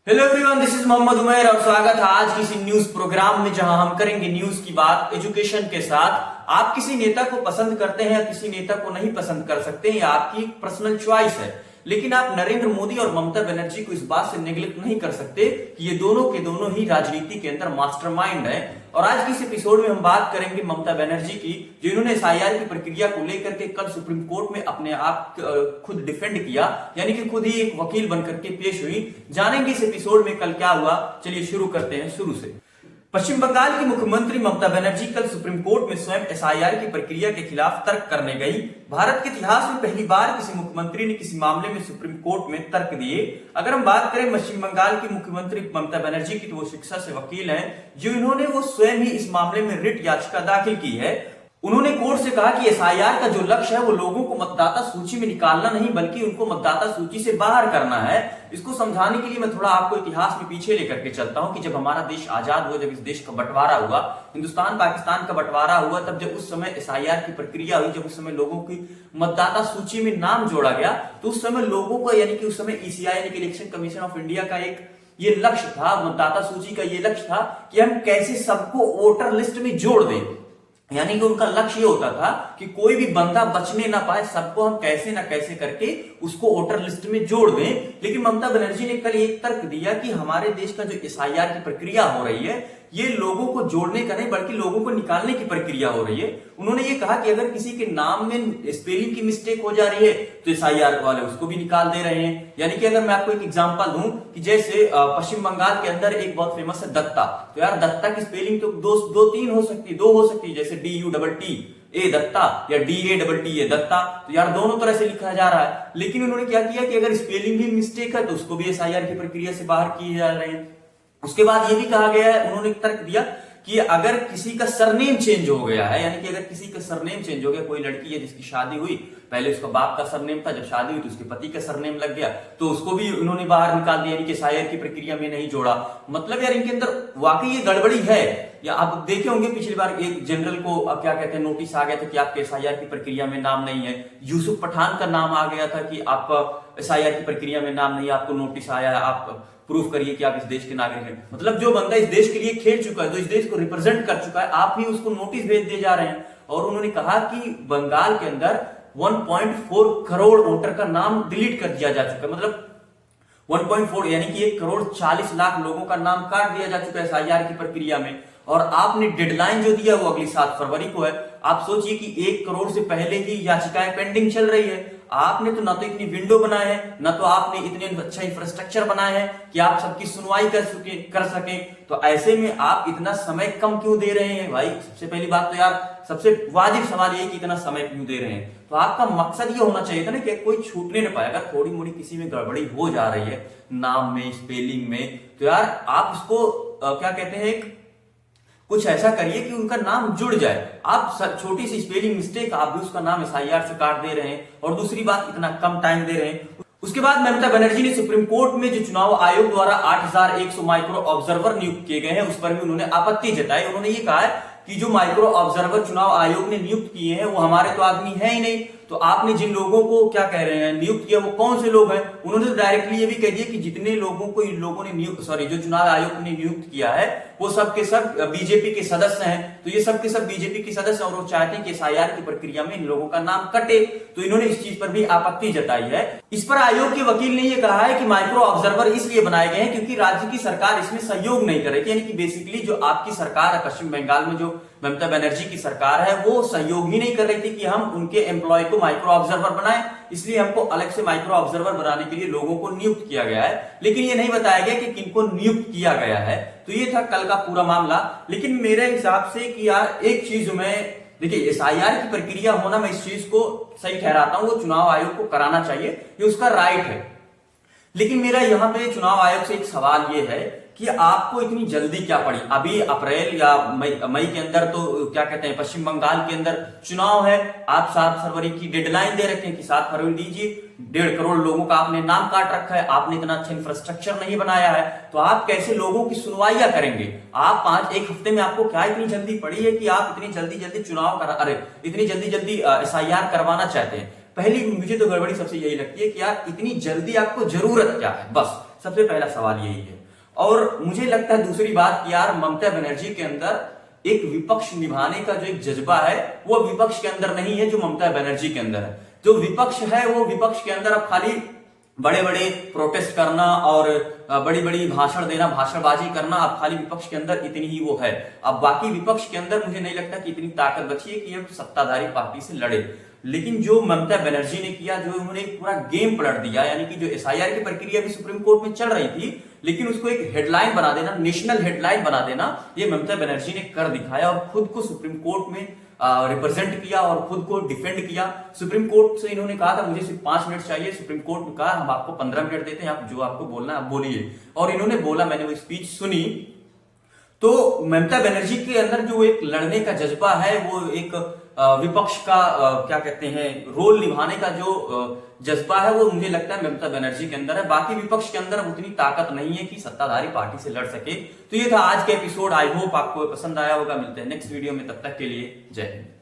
Hello everyone, this is Mohammad Umair और स्वागत है आज किसी न्यूज प्रोग्राम में जहां हम करेंगे न्यूज की बात एजुकेशन के साथ। आप किसी नेता को पसंद करते हैं या किसी नेता को नहीं पसंद कर सकते, ये आपकी पर्सनल चॉइस है, लेकिन आप नरेंद्र मोदी और ममता बनर्जी को इस बात से नेग्लेक्ट नहीं कर सकते कि ये दोनों के दोनों ही राजनीति के अंदर मास्टरमाइंड है। और आज की इस एपिसोड में हम बात करेंगे ममता बनर्जी की, जिन्होंने एसआईआर की प्रक्रिया को लेकर के कल सुप्रीम कोर्ट में अपने आप खुद डिफेंड किया, यानी कि खुद ही एक वकील बनकर के पेश हुई। जानेंगे इस एपिसोड में कल क्या हुआ। चलिए शुरू करते हैं शुरू से। पश्चिम बंगाल की मुख्यमंत्री ममता बनर्जी कल सुप्रीम कोर्ट में स्वयं एसआईआर की प्रक्रिया के खिलाफ तर्क करने गई। भारत के इतिहास में पहली बार किसी मुख्यमंत्री ने किसी मामले में सुप्रीम कोर्ट में तर्क दिए। अगर हम बात करें पश्चिम बंगाल की मुख्यमंत्री ममता बनर्जी की, तो वो शिक्षा से वकील हैं, जो इन्होंने वो स्वयं ही इस मामले में रिट याचिका दाखिल की है। उन्होंने कोर्ट से कहा कि एसआईआर का जो लक्ष्य है वो लोगों को मतदाता सूची में निकालना नहीं, बल्कि उनको मतदाता सूची से बाहर करना है। इसको समझाने के लिए मैं थोड़ा आपको इतिहास में पीछे लेकर के चलता हूं कि जब हमारा देश आजाद हुआ, जब इस देश का बंटवारा हुआ, हिंदुस्तान पाकिस्तान का बंटवारा हुआ, तब जब उस समय एसआईआर की प्रक्रिया हुई, जब उस समय लोगों की मतदाता सूची में नाम जोड़ा गया, तो उस समय लोगों को, यानी कि उस समय ईसीआई यानी कि इलेक्शन कमीशन ऑफ इंडिया का एक ये लक्ष्य था, मतदाता सूची का ये लक्ष्य था कि हम कैसे सबको वोटर लिस्ट में जोड़ दें। यानी कि उनका लक्ष्य ये होता था कि कोई भी बंदा बचने ना पाए, सबको हम कैसे ना कैसे करके उसको वोटर लिस्ट में जोड़ दें। लेकिन ममता बनर्जी ने कल एक तर्क दिया कि हमारे देश का जो एसआईआर की प्रक्रिया हो रही है, ये लोगों को जोड़ने का नहीं बल्कि लोगों को निकालने की प्रक्रिया हो रही है। उन्होंने ये कहा कि अगर किसी के नाम में स्पेलिंग की मिस्टेक हो जा रही है तो एसआईआर वाले उसको भी निकाल दे रहे हैं। यानी कि अगर मैं आपको एक एग्जांपल दूं कि जैसे पश्चिम बंगाल के अंदर एक बहुत फेमस है दत्ता, तो यार दत्ता की स्पेलिंग तो दो तीन हो सकती, दो हो सकती है, जैसे DUTT ए दत्ता या DATT ए दत्ता, तो यार दोनों तरह से लिखा जा रहा है। लेकिन उन्होंने क्या किया कि अगर स्पेलिंग भी मिस्टेक है तो उसको भी एसआईआर की प्रक्रिया से बाहर किए जा रहे हैं। उसके बाद ये भी कहा गया है, उन्होंने तर्क दिया कि अगर किसी का सरनेम चेंज हो गया है, यानी कि अगर किसी का सरनेम चेंज हो गया, कोई लड़की है जिसकी शादी हुई, पहले उसका बाप का सरनेम था, जब शादी हुई तो उसके पति का सरनेम लग गया, तो उसको भी उन्होंने बाहर निकाल दिया, यानी कि एसआईआर की प्रक्रिया में नहीं जोड़ा। मतलब यार इनके अंदर वाकई ये गड़बड़ी है। या आप देखे होंगे पिछली बार एक जनरल को क्या कहते हैं नोटिस आ गया था कि आपके एसआईआर की प्रक्रिया में नाम नहीं है। यूसुफ पठान का नाम आ गया था कि आपका एसआईआर की प्रक्रिया में नाम नहीं, आपको नोटिस आया है, आप प्रूफ करिए कि आप इस देश के नागरिक हैं। मतलब जो बंदा इस देश के लिए खेल चुका है, जो इस देश को रिप्रेजेंट कर चुका है, आप ही उसको नोटिस भेज दिए जा रहे हैं। और उन्होंने कहा कि बंगाल के अंदर 1.4 करोड़ वोटर का नाम डिलीट कर दिया जा चुका है। मतलब 1.4 यानी कि 1 करोड़ 40 लाख लोगों का नाम काट दिया जा चुका है एसआईआर की प्रक्रिया में। और आपने डेडलाइन जो दिया वो अगली 7 फरवरी को है। आप सोचिए कि 1 करोड़ से पहले ही याचिकाएं पेंडिंग चल रही है। आपने तो ना तो इतनी विंडो बनाए हैं, ना तो आपने इतने अच्छा इंफ्रास्ट्रक्चर बनाए हैं कि आप सबकी सुनवाई कर सकें। तो ऐसे में आप इतना समय कम क्यों दे रहे हैं भाई? सबसे पहली बात तो यार सबसे वाजिब सवाल ये कि इतना समय क्यों दे रहे हैं? तो आपका मकसद ये होना चाहिए था ना कि कोई छूटने न पाए। अगर थोड़ी मोड़ी किसी में गड़बड़ी हो जा रही है नाम में, स्पेलिंग में, तो यार आप उसको क्या कहते हैं, कुछ ऐसा करिए कि उनका नाम जुड़ जाए। आप छोटी सी स्पेलिंग मिस्टेक, आप भी उसका नाम एसआईआर से काट दे रहे हैं। और दूसरी बात, इतना कम टाइम दे रहे हैं। उसके बाद ममता बनर्जी ने सुप्रीम कोर्ट में जो चुनाव आयोग द्वारा 8100 माइक्रो ऑब्जर्वर नियुक्त किए गए हैं उस पर भी उन्होंने आपत्ति जताई। उन्होंने ये कहा है कि जो माइक्रो ऑब्जर्वर चुनाव आयोग ने नियुक्त किए हैं वो हमारे तो आदमी है ही नहीं, तो आपने जिन लोगों को क्या कह रहे हैं नियुक्त किया वो कौन से लोग हैं? उन्होंने तो डायरेक्टली ये भी कह दिया कि जितने लोगों को इन लोगों ने जो चुनाव आयोग ने नियुक्त किया है वो सब के सब बीजेपी के सदस्य हैं। तो ये सब के सब बीजेपी के सदस्य और वो चाहते हैं कि एसआईआर की प्रक्रिया में इन लोगों का नाम कटे। तो इन्होंने इस चीज पर भी आपत्ति जताई है। इस पर आयोग के वकील ने यह कहा है कि माइक्रो ऑब्जर्वर इसलिए बनाए गए हैं क्योंकि राज्य की सरकार इसमें सहयोग नहीं कर रही थी। यानी कि बेसिकली जो आपकी सरकार है पश्चिम बंगाल में, जो ममता बनर्जी की सरकार है, वो सहयोग ही नहीं कर रही थी कि हम उनके एम्प्लॉय को माइक्रो ऑब्जर्वर बनाएं। इसलिए हमको अलग से माइक्रो ऑब्जर्वर बनाने के लिए लोगों को नियुक्त किया गया है। लेकिन ये नहीं बताया गया कि किनको नियुक्त किया गया है। तो ये था कल का पूरा मामला। लेकिन मेरे हिसाब से कि यार एक चीज मैं देखिए, एसआईआर की प्रक्रिया होना, मैं इस चीज को सही ठहराता हूं, वो चुनाव आयोग को कराना चाहिए, ये उसका राइट है। लेकिन मेरा यहाँ पे चुनाव आयोग से एक सवाल ये है कि आपको इतनी जल्दी क्या पड़ी? अभी अप्रैल या मई के अंदर तो क्या कहते हैं पश्चिम बंगाल के अंदर चुनाव है। आप 7 फरवरी की डेडलाइन दे रखे हैं कि 7 फरवरी दीजिए। 1.5 करोड़ लोगों का आपने नाम काट रखा है, आपने इतना अच्छा इंफ्रास्ट्रक्चर नहीं बनाया है, तो आप कैसे लोगों की सुनवाइयां करेंगे? आप एक हफ्ते में आपको क्या इतनी जल्दी पड़ी है कि आप इतनी जल्दी चुनाव इतनी जल्दी एसआईआर करवाना चाहते हैं? पहली मुझे तो गड़बड़ी सबसे यही लगती है कि यार इतनी जल्दी आपको जरूरत क्या है? बस सबसे पहला सवाल यही है। और मुझे लगता है दूसरी बात कि यार ममता बनर्जी के अंदर एक विपक्ष निभाने का जो एक जज्बा है वो विपक्ष के अंदर नहीं है जो ममता बनर्जी के अंदर है। जो विपक्ष है वो विपक्ष के अंदर अब खाली बड़े बड़े प्रोटेस्ट करना और बड़ी बड़ी भाषण देना, भाषणबाजी करना, अब खाली विपक्ष के अंदर इतनी ही वो है। अब बाकी विपक्ष के अंदर मुझे नहीं लगता कि इतनी ताकत बची है कि ये सत्ताधारी पार्टी से लड़े। लेकिन जो ममता बनर्जी ने किया, जो उन्होंने पूरा गेम पलट दिया, यानी कि जो एसआईआर की प्रक्रिया भी सुप्रीम कोर्ट में चल रही थी लेकिन उसको एक हेडलाइन बना देना, नेशनल हेडलाइन बना देना, ये ममता बनर्जी ने कर दिखाया और खुद को सुप्रीम कोर्ट में रिप्रेजेंट किया और खुद को डिफेंड किया। सुप्रीम कोर्ट से इन्होंने कहा था मुझे सिर्फ 5 मिनट चाहिए, सुप्रीम कोर्ट ने कहा हम आपको 15 मिनट देते हैं, आप जो आपको बोलना है आप बोलिए। और इन्होंने बोला, मैंने वो स्पीच सुनी, तो ममता बनर्जी के अंदर जो एक लड़ने का जज्बा है, वो एक विपक्ष का क्या कहते हैं रोल निभाने का जो जज्बा है, वो मुझे लगता है ममता बनर्जी के अंदर है। बाकी विपक्ष के अंदर उतनी ताकत नहीं है कि सत्ताधारी पार्टी से लड़ सके। तो ये था आज का एपिसोड। आई होप आपको पसंद आया होगा। मिलते हैं नेक्स्ट वीडियो में, तब तक के लिए जय हिंद।